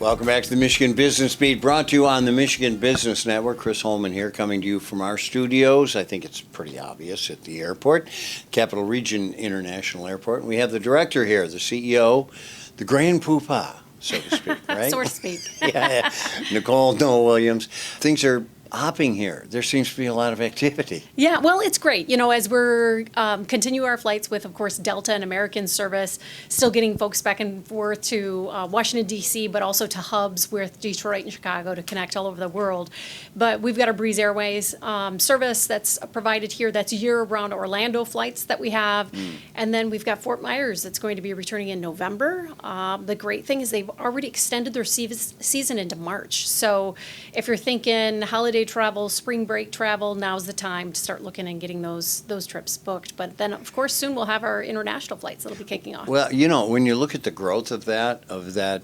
Welcome back to the Michigan Business Beat, brought to you on the Michigan Business Network. Chris Holman here, coming to you from our studios. I think it's pretty obvious at the airport, Capital Region International Airport. And we have the director here, the CEO, the grand poobah, so to speak, right? So to speak. Yeah. Nicole Noll-Williams. Things are hopping here. There seems to be a lot of activity. Yeah, well, it's great. You know, as we're continue our flights with, of course, Delta and American service, still getting folks back and forth to Washington, D.C., but also to hubs with Detroit and Chicago to connect all over the world. But we've got our Breeze Airways service that's provided here. That's year-round Orlando flights that we have. And then we've got Fort Myers that's going to be returning in November. The great thing is they've already extended their season into March. So if you're thinking holiday travel, spring break travel, now's the time to start looking and getting those trips booked. But then, of course, soon we'll have our international flights that'll be kicking off. Well, you know, when you look at the growth of that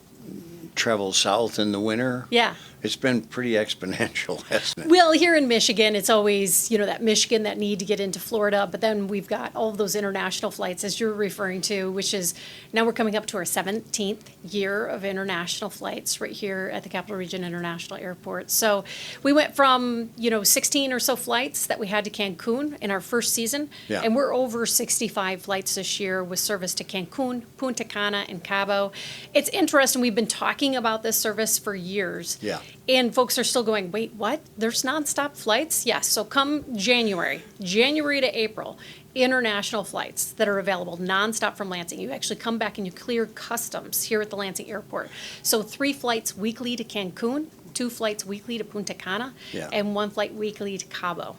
travel south in the winter, Yeah. it's been pretty exponential, hasn't it? Well, here in Michigan, it's always, you know, that Michigan, that need to get into Florida. But then we've got all of those international flights, as you're referring to, which is now we're coming up to our 17th year of international flights right here at the Capital Region International Airport. So we went from, 16 or so flights that we had to Cancun in our first season. Yeah. And we're over 65 flights this year with service to Cancun, Punta Cana, and Cabos. It's interesting. We've been talking about this service for years. Yeah. And folks are still going, wait, what? There's nonstop flights? Yes. So come January to April, international flights that are available nonstop from Lansing. You actually come back and you clear customs here at the Lansing Airport. So 3 flights weekly to Cancun, 2 flights weekly to Punta Cana, Yeah. and 1 flight weekly to Cabo.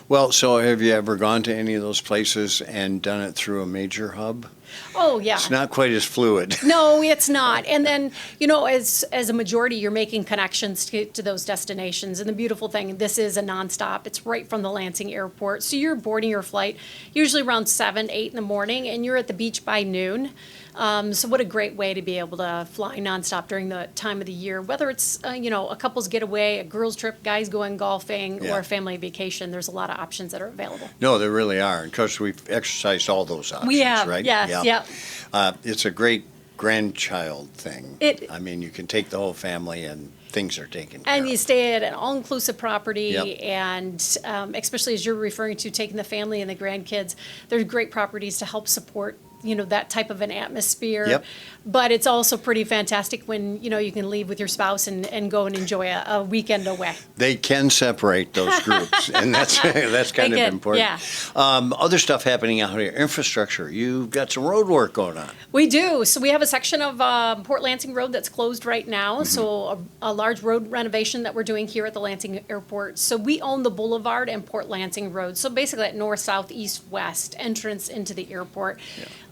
Well, so have you ever gone to any of those places and done it through a major hub? Oh, yeah. It's not quite as fluid. No, it's not. And then, as a majority, you're making connections to those destinations. And the beautiful thing, this is a nonstop. It's right from the Lansing Airport. So you're boarding your flight usually around 7, 8 in the morning, and you're at the beach by noon. So what a great way to be able to fly nonstop during the time of the year, whether it's, a couple's getaway, a girls' trip, guys going golfing, Yeah. or a family vacation. There's a lot of options that are available. No, there really are. And of course, we've exercised all those options, We have, right? yes, Yeah. yep. It's a great grandchild thing. It- I mean, you can take the whole family and things are taken care And you of. stay at an all-inclusive property, Yep. and especially as you're referring to taking the family and the grandkids, there's great properties to help support, that type of an atmosphere. Yep. But it's also pretty fantastic when, you can leave with your spouse and go and enjoy a weekend away. They can separate those groups, and that's kind of can, important. yeah. Other stuff happening out here, infrastructure. You've got some road work going on. We do. So we have a section of Port Lansing Road that's closed right now. So a large road renovation that we're doing here at the Lansing Airport. So we own the Boulevard and Port Lansing Road. So basically that north, south, east, west entrance into the airport.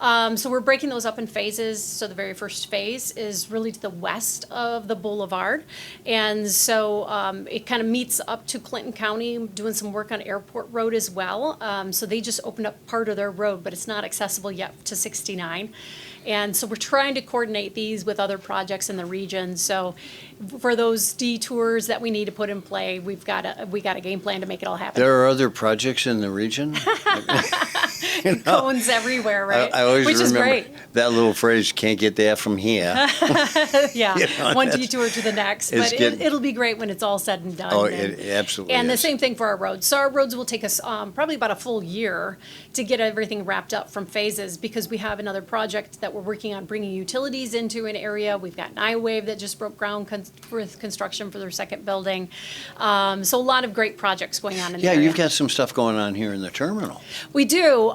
So we're breaking those up in phases. So the very first phase is really to the west of the Boulevard. And so it kind of meets up to Clinton County, doing some work on Airport Road as well. So they just opened up part of their road, but it's not accessible yet to 69. And so we're trying to coordinate these with other projects in the region. So for those detours that we need to put in play, we got a game plan to make it all happen. There are other projects in the region. Cones everywhere, right? I always Which is remember great. that little phrase, "Can't get that from here." Yeah, You know, one that's- detour to the next. it's But getting- it'll be great when it's all said and done. Oh, and, it absolutely And the is. same thing for our roads. So our roads will take us probably about a full year to get everything wrapped up from phases, because we have another project that we're working on bringing utilities into an area. We've got Niwave that just broke ground with construction for their second building. So a lot of great projects going on in the Yeah, area. you've got some stuff going on here in the terminal. We do.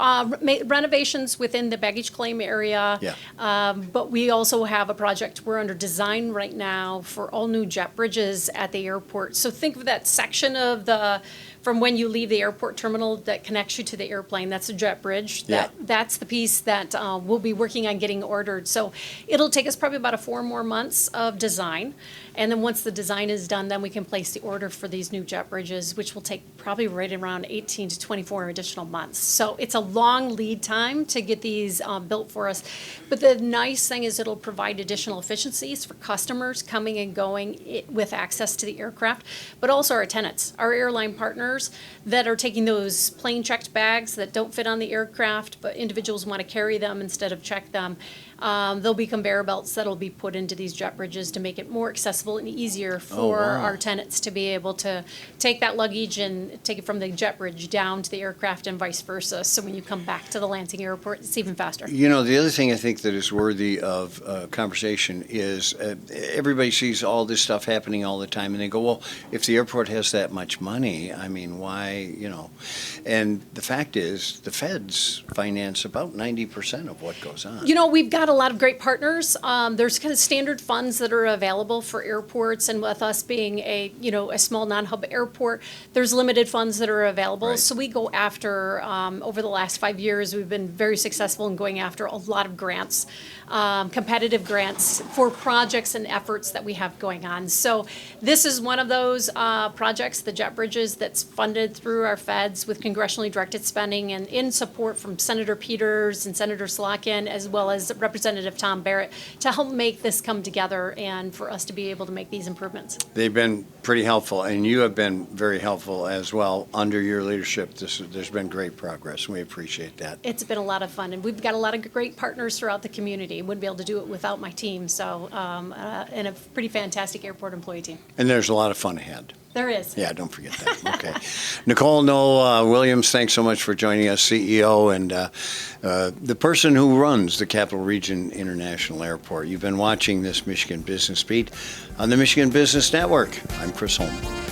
Renovations within the baggage claim area. Yeah. But we also have a project, we're under design right now for all new jet bridges at the airport. So think of that section of from when you leave the airport terminal that connects you to the airplane. That's a jet bridge. Yeah. That's the piece that we'll be working on getting ordered. So it'll take us probably about 4 more months of design. And then once the design is done, then we can place the order for these new jet bridges, which will take probably right around 18 to 24 additional months. So it's a long lead time to get these built for us. But the nice thing is it'll provide additional efficiencies for customers coming and going with access to the aircraft, but also our tenants, our airline partners that are taking those plane checked bags that don't fit on the aircraft, but individuals want to carry them instead of check them. There'll be conveyor belts that'll be put into these jet bridges to make it more accessible and easier for wow. our tenants to be able to take that luggage and take it from the jet bridge down to the aircraft and vice versa. So when you come back to the Lansing airport, it's even faster. You know, the other thing I think that is worthy of conversation is everybody sees all this stuff happening all the time, and they go, well, if the airport has that much money, I mean, why, you know? And the fact is, the feds finance about 90% of what goes on. You know, we've got a lot of great partners. There's kind of standard funds that are available for airports, and with us being a, you know, a small non-hub airport, there's limited funds that are available. Right. So we go after, over the last 5 years, we've been very successful in going after a lot of grants, competitive grants for projects and efforts that we have going on. So this is one of those projects, the jet bridges, that's funded through our feds with congressionally directed spending and in support from Senator Peters and Senator Slotkin, as well as Representative Tom Barrett, to help make this come together and for us to be able to make these improvements. They've been pretty helpful, and you have been very helpful as well. Under your leadership, there's been great progress, and we appreciate that. It's been a lot of fun, and we've got a lot of great partners throughout the community. Wouldn't be able to do it without my team, so, and a pretty fantastic airport employee team. And there's a lot of fun ahead. There is. Yeah, don't forget that. Okay. Nicole Noll-Williams, thanks so much for joining us, CEO and the person who runs the Capital Region International Airport. You've been watching this Michigan Business Beat on the Michigan Business Network. I'm Chris Holman.